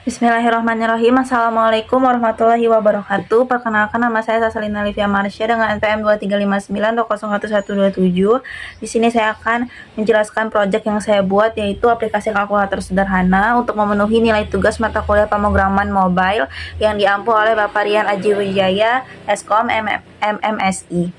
Bismillahirrahmanirrahim. Assalamualaikum warahmatullahi wabarakatuh. Perkenalkan, nama saya Sasalina Livia Marsha dengan NPM 235920117. Di sini saya akan menjelaskan proyek yang saya buat, yaitu aplikasi kalkulator sederhana untuk memenuhi nilai tugas mata kuliah pemrograman mobile yang diampu oleh Bapak Rian Aji Wijaya, Eskom MMSI.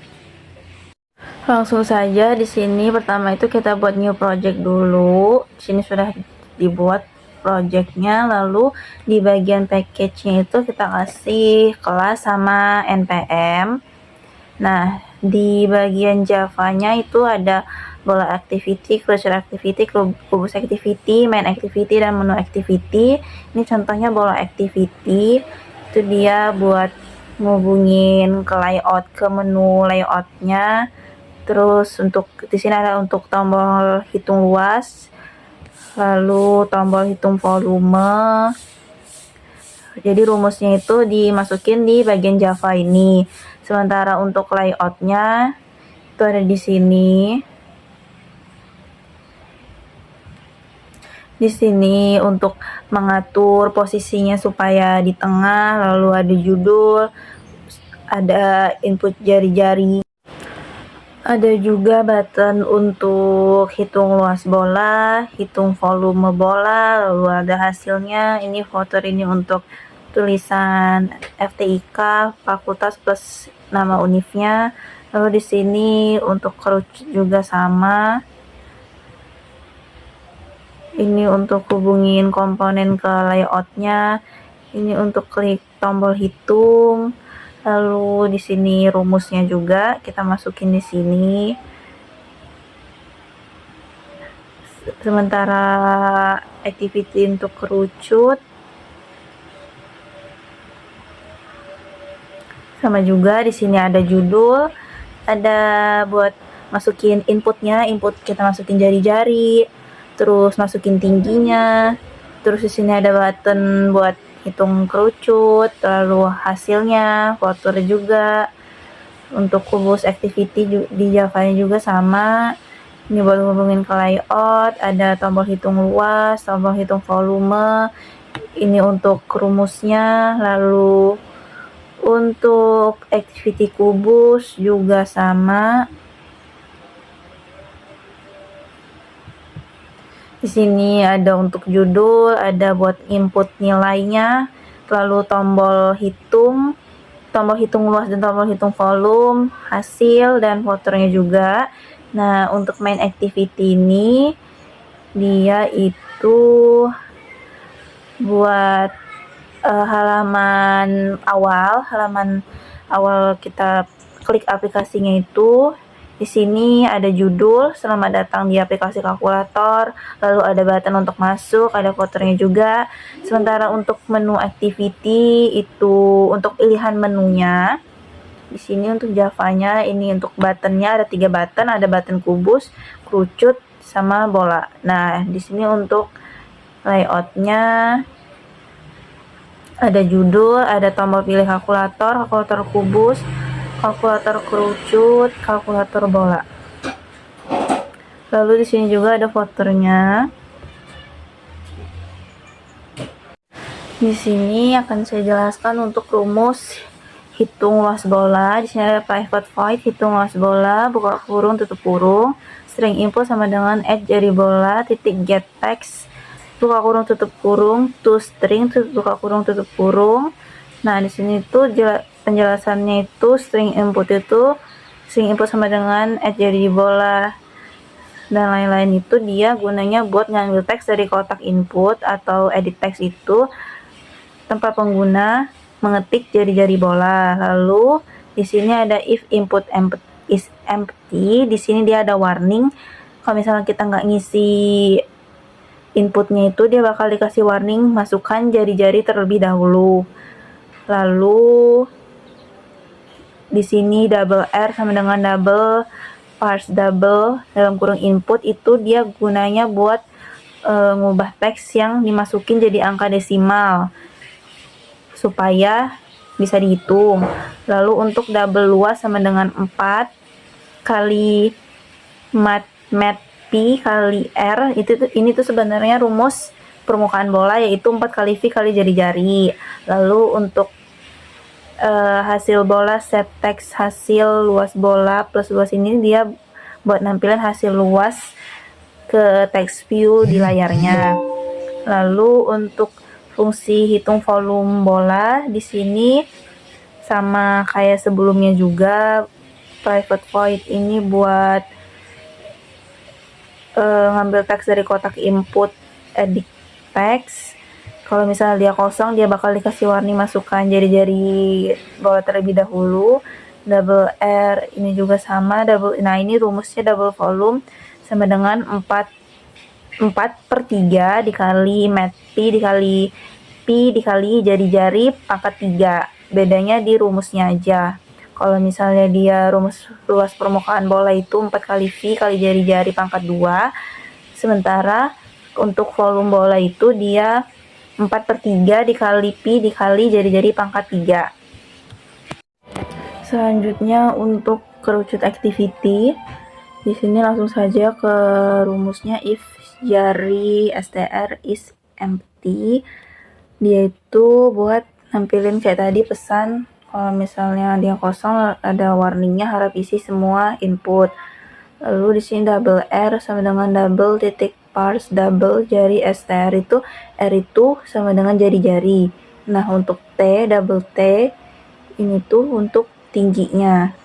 Langsung saja di sini pertama itu kita buat new project dulu. Di sini sudah dibuat projectnya, lalu di bagian package-nya itu kita kasih kelas sama npm. Nah, di bagian Java-nya itu ada bola activity, closure activity, kubus activity, main activity, dan menu activity. Ini contohnya bola activity, itu dia buat ngubungin ke layout, ke menu layoutnya. Terus untuk di sini ada untuk tombol hitung luas, lalu tombol hitung volume. Jadi rumusnya itu dimasukin di bagian Java ini. Sementara untuk layoutnya itu ada di sini. Di sini untuk mengatur posisinya supaya di tengah, lalu ada judul, ada input jari-jari. Ada juga button untuk hitung luas bola, hitung volume bola, lalu ada hasilnya. Ini voter ini untuk tulisan FTIK, fakultas plus nama univnya. Lalu di sini untuk kerucut juga sama. Ini untuk hubungin komponen ke layoutnya. Ini untuk klik tombol hitung. Lalu di sini rumusnya juga kita masukin di sini. Sementara activity untuk kerucut sama juga, di sini ada judul, ada buat masukin inputnya, input kita masukin jari-jari, terus masukin tingginya, terus di sini ada button buat hitung kerucut, lalu hasilnya, voter juga. Untuk kubus activity di Java-nya juga sama. Ini buat hubungin ke layout, ada tombol hitung luas, tombol hitung volume. Ini untuk rumusnya, lalu untuk activity kubus juga sama. Di sini ada untuk judul, ada buat input nilainya, lalu tombol hitung luas dan tombol hitung volume, hasil, dan voternya juga. Nah, untuk main activity ini dia itu buat halaman awal kita klik aplikasinya itu. Di sini ada judul, selamat datang di aplikasi kalkulator, lalu ada button untuk masuk, ada voternya juga. Sementara untuk menu activity itu untuk pilihan menunya. Di sini untuk Java-nya, ini untuk buttonnya ada 3 button, ada button kubus, kerucut, sama bola. Nah, di sini untuk layoutnya ada judul, ada tombol pilih kalkulator, kalkulator kubus, kalkulator kerucut, kalkulator bola. Lalu di sini juga ada voternya. Di sini akan saya jelaskan untuk rumus hitung luas bola. Di sini ada private void hitung luas bola, buka kurung tutup kurung, string input sama dengan add jari bola titik get text, buka kurung tutup kurung, to string buka kurung tutup kurung. Nah, di sini tuh penjelasannya itu string input sama dengan add jari bola dan lain-lain. Itu dia gunanya buat ngambil teks dari kotak input atau edit teks itu tanpa pengguna mengetik jari-jari bola. Lalu di sini ada if input is empty, di sini dia ada warning. Kalau misalnya kita nggak ngisi inputnya itu, dia bakal dikasih warning masukkan jari-jari terlebih dahulu. Lalu di sini double R sama dengan double parse double dalam kurung input, itu dia gunanya buat ngubah teks yang dimasukin jadi angka desimal supaya bisa dihitung. Lalu untuk double luas sama dengan 4 kali mat pi kali R, ini tuh sebenarnya rumus permukaan bola yaitu 4 kali V kali jari-jari. Lalu untuk hasil bola set text hasil luas bola plus luas ini dia buat nampilin hasil luas ke text view di layarnya. Lalu untuk fungsi hitung volume bola di sini sama kayak sebelumnya juga, private void ini buat ngambil teks dari kotak input edit text. Kalau misalnya dia kosong, dia bakal dikasih warning masukkan jari-jari bola terlebih dahulu. Double R ini juga sama, nah ini rumusnya double volume sama dengan 4/3 dikali mat P dikali P dikali jari-jari pangkat 3. Bedanya di rumusnya aja. Kalau misalnya dia rumus luas permukaan bola itu 4 kali V kali jari-jari pangkat 2. Sementara untuk volume bola itu dia 4/3 dikali Pi dikali jari-jari pangkat 3. Selanjutnya untuk kerucut activity, di sini langsung saja ke rumusnya if jari str is empty. Dia itu buat nampilin kayak tadi pesan kalau misalnya dia kosong ada warningnya harap isi semua input. Lalu di sini double R sama dengan double titik parse double jari str itu R itu sama dengan jari-jari. Nah, untuk T double T ini tuh untuk tingginya.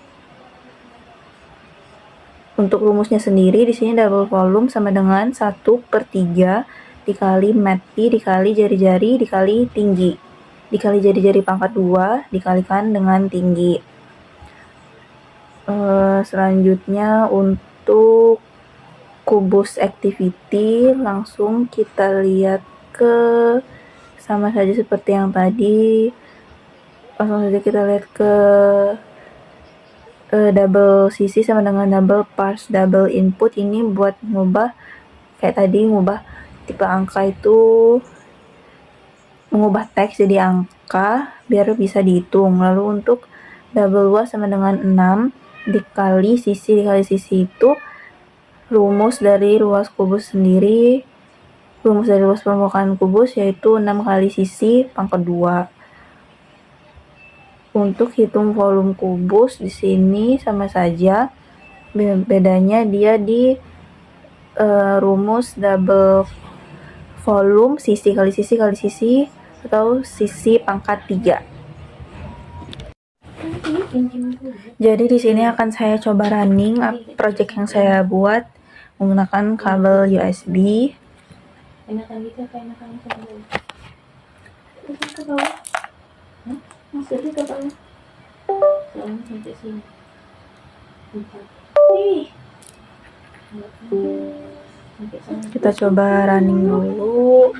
Untuk rumusnya sendiri di sini double volume sama dengan 1/3 dikali mat P dikali jari-jari dikali tinggi dikali jari-jari pangkat 2 dikalikan dengan tinggi. Selanjutnya untuk kubus activity langsung kita lihat ke sama saja seperti yang tadi, langsung saja kita lihat ke double CC sama dengan double parse double input. Ini buat ngubah kayak tadi, ngubah tipe angka itu, mengubah teks jadi angka biar bisa dihitung. Lalu untuk double luas sama dengan 6 dikali sisi itu rumus dari luas kubus sendiri, rumus dari luas permukaan kubus yaitu 6 kali sisi pangkat 2. Untuk hitung volume kubus di sini sama saja, bedanya dia di rumus double volume sisi kali sisi kali sisi atau sisi pangkat 3. Jadi di sini akan saya coba running project yang saya buat menggunakan kabel USB. Enakan gitu apa enakan ke bawah? Itu ke bawah? Hah? Maksudnya ke bawah? Soalnya sampai sini. 4. Kita coba running dulu.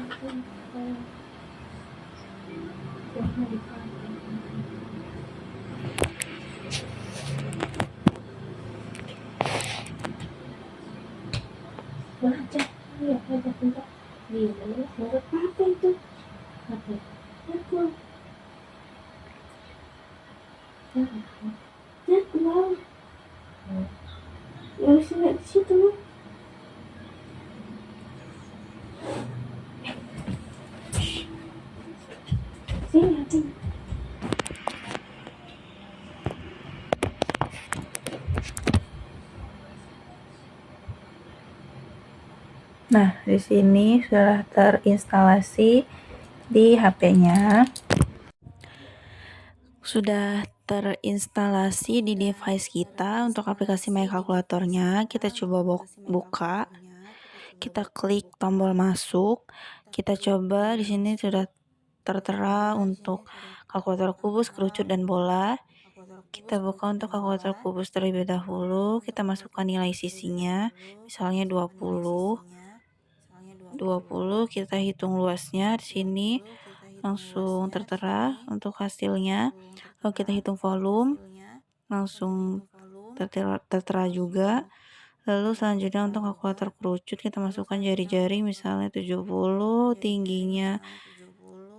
Baca, ya ada tempat di mana? Surat apa itu? Apa? Jadwal. Jadwal. Ya bisa nggak di situ? Sini, sini. Nah, di sini sudah terinstalasi di HP-nya. Sudah terinstalasi di device kita. Untuk aplikasi My Calculatornya, kita coba buka. Kita klik tombol masuk. Kita coba di sini sudah tertera untuk kalkulator kubus, kerucut, dan bola. Kita buka untuk kalkulator kubus terlebih dahulu. Kita masukkan nilai sisinya, misalnya 20. Kita hitung luasnya di sini langsung tertera untuk hasilnya. Lalu kita hitung volume, langsung tertera juga. Lalu selanjutnya untuk kalkulator kerucut kita masukkan jari-jari misalnya 70, tingginya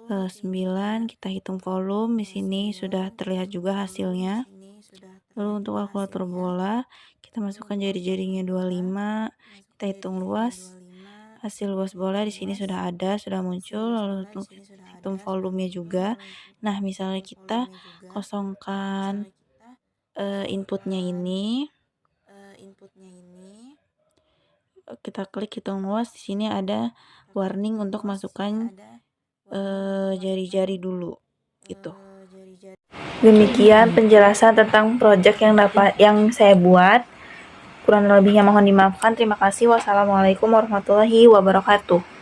9, kita hitung volume. Di sini sudah terlihat juga hasilnya. Lalu untuk kalkulator bola kita masukkan jari-jarinya 25, kita hitung luas. Hasil luas bola di sini sudah ada, sudah muncul. Lalu untuk hitung volumenya juga. Nah, misalnya kita kosongkan inputnya ini, kita klik hitung luas. Di sini ada warning untuk masukkan jari-jari dulu gitu. Demikian penjelasan tentang project yang saya buat. Kurang lebihnya mohon dimaafkan. Terima kasih. Wassalamualaikum warahmatullahi wabarakatuh.